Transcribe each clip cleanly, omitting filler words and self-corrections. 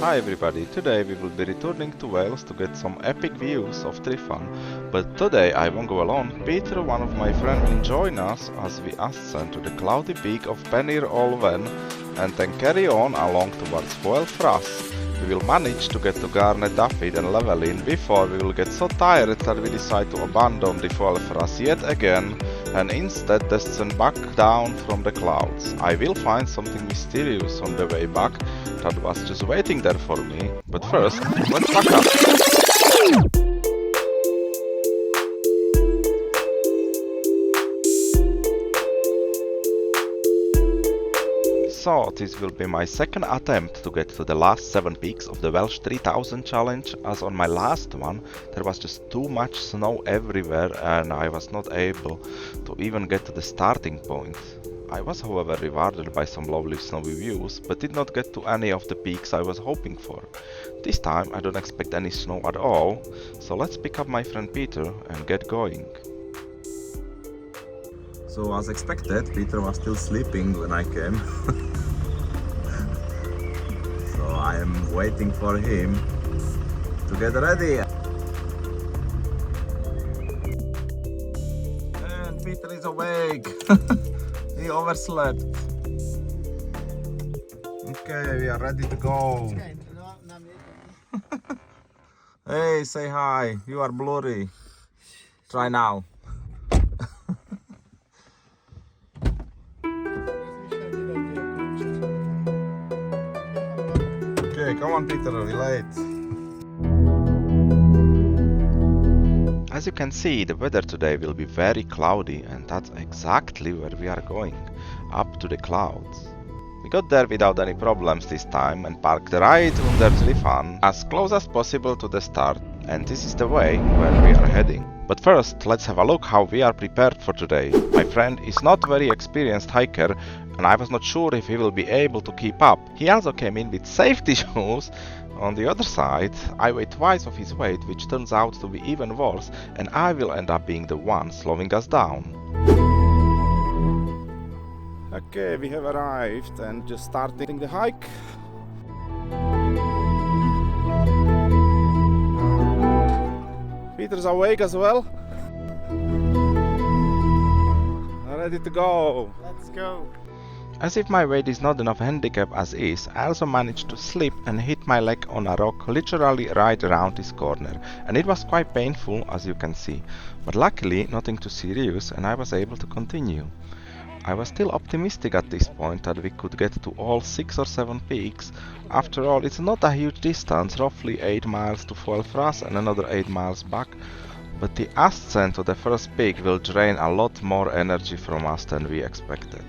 Hi everybody, today we will be returning to Wales to get some epic views of Tryfan, but today I won't go alone. Peter, one of my friends, will join us as we ascend to the cloudy peak of Yr Ole Wen and then carry on along towards Foel Fras. We will manage to get to Carnedd Dafydd and Lavalier before we will get so tired that we decide to abandon the Foel Fras yet again and instead descend back down from the clouds. I will find something mysterious on the way back that was just waiting there for me, but first, let's pack up! So, this will be my second attempt to get to the last 7 peaks of the Welsh 3000 challenge, as on my last one there was just too much snow everywhere and I was not able to even get to the starting point. I was however rewarded by some lovely snowy views, but did not get to any of the peaks I was hoping for. This time I don't expect any snow at all, so let's pick up my friend Peter and get going. So as expected, Peter was still sleeping when I came. So I am waiting for him to get ready. And Peter is awake. He overslept. Okay, we are ready to go. Hey, say hi. You are blurry. Try now. Okay, come on Peter, we're late. As you can see, the weather today will be very cloudy, and that's exactly where we are going, up to the clouds. We got there without any problems this time and parked right under Tryfan, as close as possible to the start, and this is the way where we are heading. But first, let's have a look how we are prepared for today. My friend is not a very experienced hiker, and I was not sure if he will be able to keep up. He also came in with safety shoes. On the other side, I weighed twice of his weight, which turns out to be even worse, and I will end up being the one slowing us down. Okay, we have arrived and just starting the hike. Peter's awake as well. Ready to go. Let's go. As if my weight is not enough handicap as is, I also managed to slip and hit my leg on a rock literally right around this corner, and it was quite painful as you can see, but luckily nothing too serious and I was able to continue. I was still optimistic at this point that we could get to all 6 or 7 peaks. After all, it's not a huge distance, roughly 8 miles to Foel Fras and another 8 miles back, but the ascent to the first peak will drain a lot more energy from us than we expected.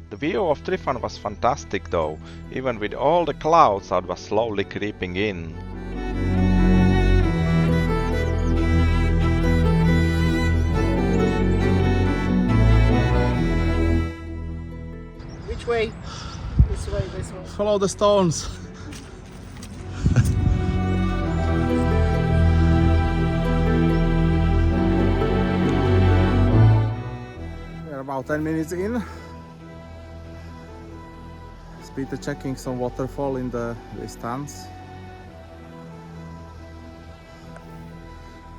The view of Tryfan was fantastic though, even with all the clouds that was slowly creeping in. Which way? This way, this way. Follow the stones. We're about 10 minutes in. Peter checking some waterfall in the distance.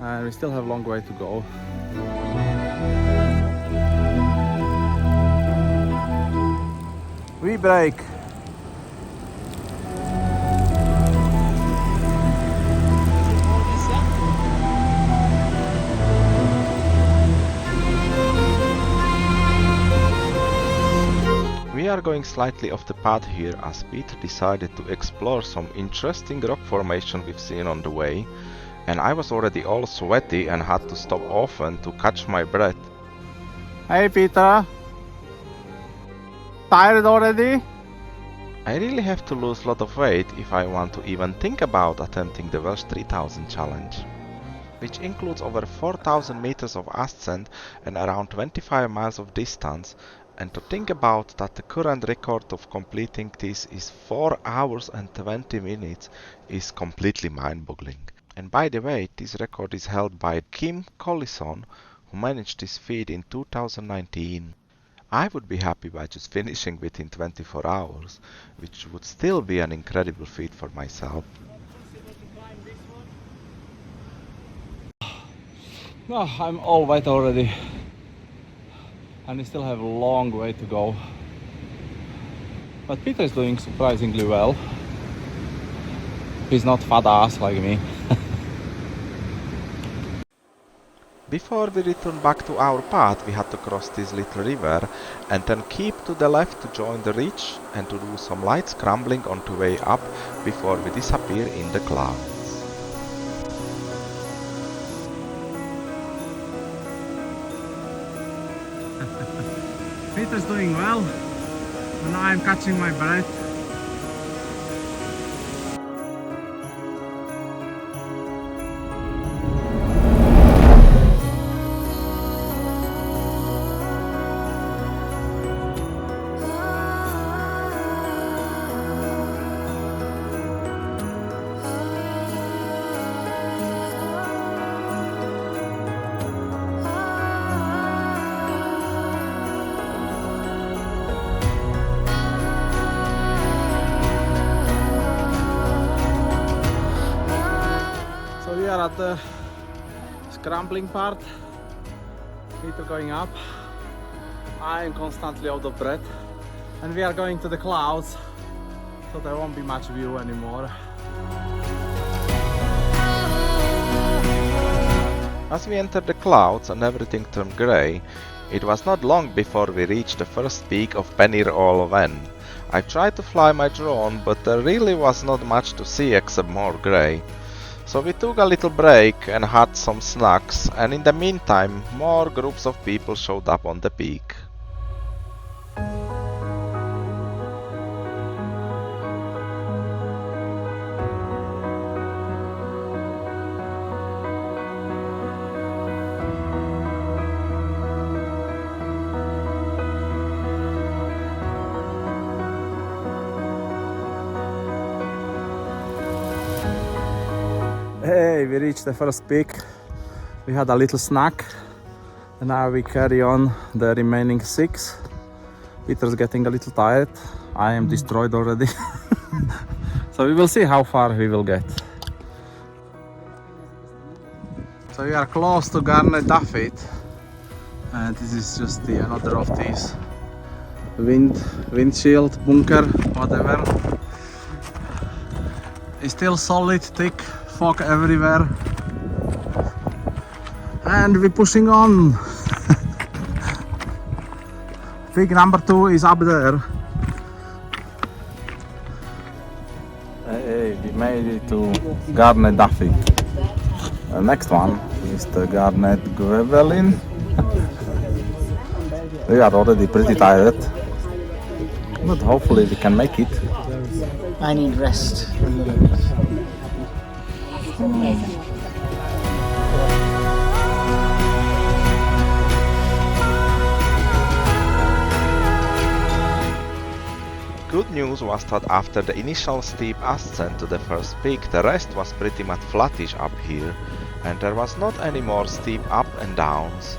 And we still have a long way to go. We brake. We are going slightly off the path here as Peter decided to explore some interesting rock formation we've seen on the way, and I was already all sweaty and had to stop often to catch my breath. Hey Peter! Tired already? I really have to lose a lot of weight if I want to even think about attempting the Welsh 3000 challenge, which includes over 4000 meters of ascent and around 25 miles of distance. And to think about that the current record of completing this is 4 hours and 20 minutes is completely mind-boggling. And by the way, this record is held by Kim Collison, who managed this feat in 2019. I would be happy by just finishing within 24 hours, which would still be an incredible feat for myself. No, I'm all wet already and I still have a long way to go. But Peter is doing surprisingly well. He's not fat ass like me. Before we return back to our path, we had to cross this little river and then keep to the left to join the ridge and to do some light scrambling on the way up before we disappear in the clouds. Peter's doing well, and now I'm catching my breath. We are at the scrambling part. Peter going up. I am constantly out of breath. And we are going to the clouds, so there won't be much view anymore. As we entered the clouds and everything turned grey, it was not long before we reached the first peak of Yr Ole Wen. I tried to fly my drone, but there really was not much to see except more grey. So we took a little break and had some snacks, and in the meantime more groups of people showed up on the peak. Hey, we reached the first peak. We had a little snack and now we carry on the remaining 6. Peter's getting a little tired. I am destroyed already. So we will see how far we will get. So we are close to Carnedd Dafydd, and this is just another of these windshield, bunker, whatever. It's still solid, thick, fog everywhere, and we're pushing on. Peak number 2 is up there. Hey, we made it to Carnedd Dafydd. The next one is the Carnedd Llewelyn. We are already pretty tired, but hopefully we can make it. I need rest. Good news was that after the initial steep ascent to the first peak, the rest was pretty much flattish up here, and there was not any more steep up and downs.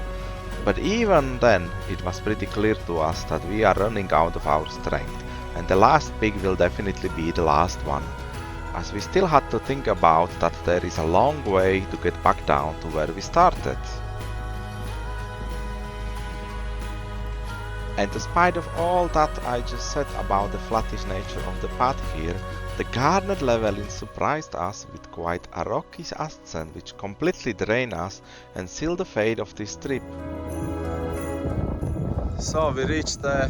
But even then, it was pretty clear to us that we are running out of our strength, and the last peak will definitely be the last one, as we still had to think about that there is a long way to get back down to where we started. And despite of all that I just said about the flattish nature of the path here, the Carnedd Llewelyn surprised us with quite a rocky ascent which completely drained us and sealed the fate of this trip. So we reached the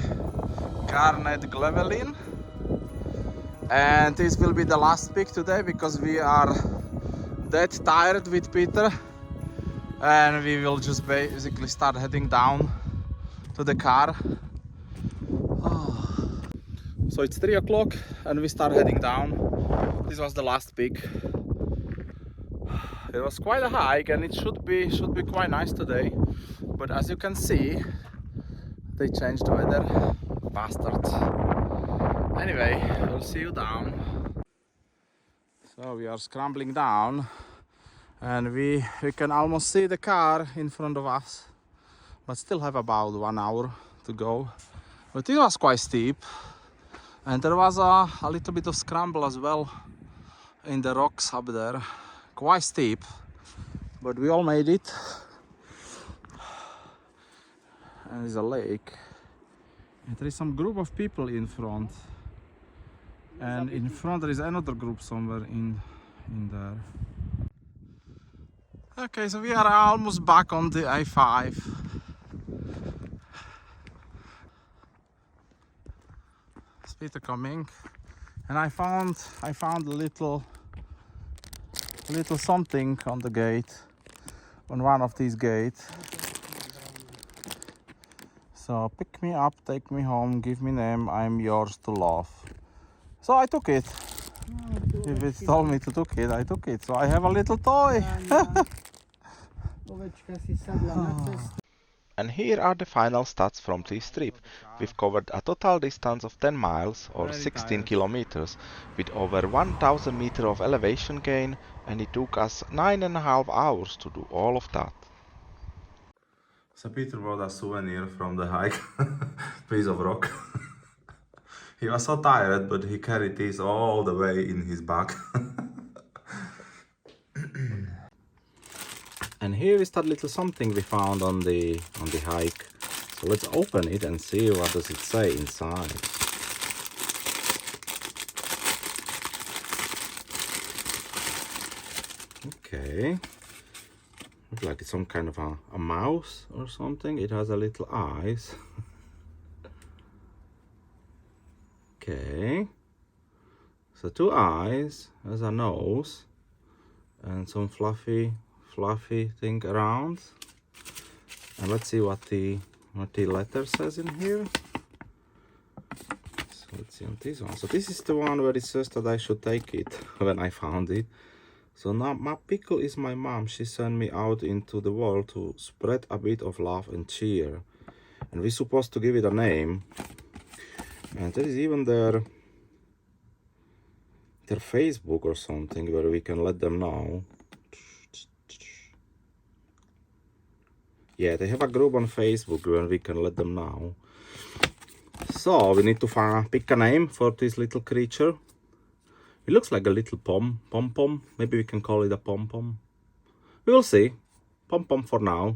Carnedd Llewelyn, and this will be the last peak today because we are dead tired with Peter, and we will just basically start heading down to the car. So it's 3 o'clock and we start heading down. This was the last peak. It was quite a hike and it should be quite nice today, but as you can see, they changed the weather. Bastards. Anyway, we'll see you down. So we are scrambling down, and we can almost see the car in front of us, but still have about 1 hour to go. But it was quite steep, and there was a little bit of scramble as well in the rocks up there. Quite steep, but we all made it. And there's a lake, and there is some group of people in front, and in front there is another group somewhere in there. Okay, so we are almost back on the A5. It's Peter coming, and I found a little something on the gate, on one of these gates. So pick me up, take me home, give me name, I'm yours to love. So I took it. If it told me to took it, I took it. So I have a little toy. And here are the final stats from this trip. We've covered a total distance of 10 miles or 16 kilometers with over 1000 meters of elevation gain, and it took us 9.5 hours to do all of that. So Peter bought a souvenir from the hike, piece of rock. He was so tired, but he carried this all the way in his bag. And here is that little something we found on the hike. So let's open it and see what does it say inside. Okay. Looks like it's some kind of a mouse or something. It has a little eyes. Okay. So 2 eyes, has a nose, and some fluffy thing around. And let's see what the letter says in here. So let's see on this one. So this is the one where it says that I should take it when I found it. So now my pickle is my mom. She sent me out into the world to spread a bit of love and cheer. And we're supposed to give it a name. And there is even their Facebook or something where we can let them know. Yeah, they have a group on Facebook where we can let them know. So we need to pick a name for this little creature. It looks like a little pom-pom. Maybe we can call it a pom-pom. We will see. Pom-pom for now.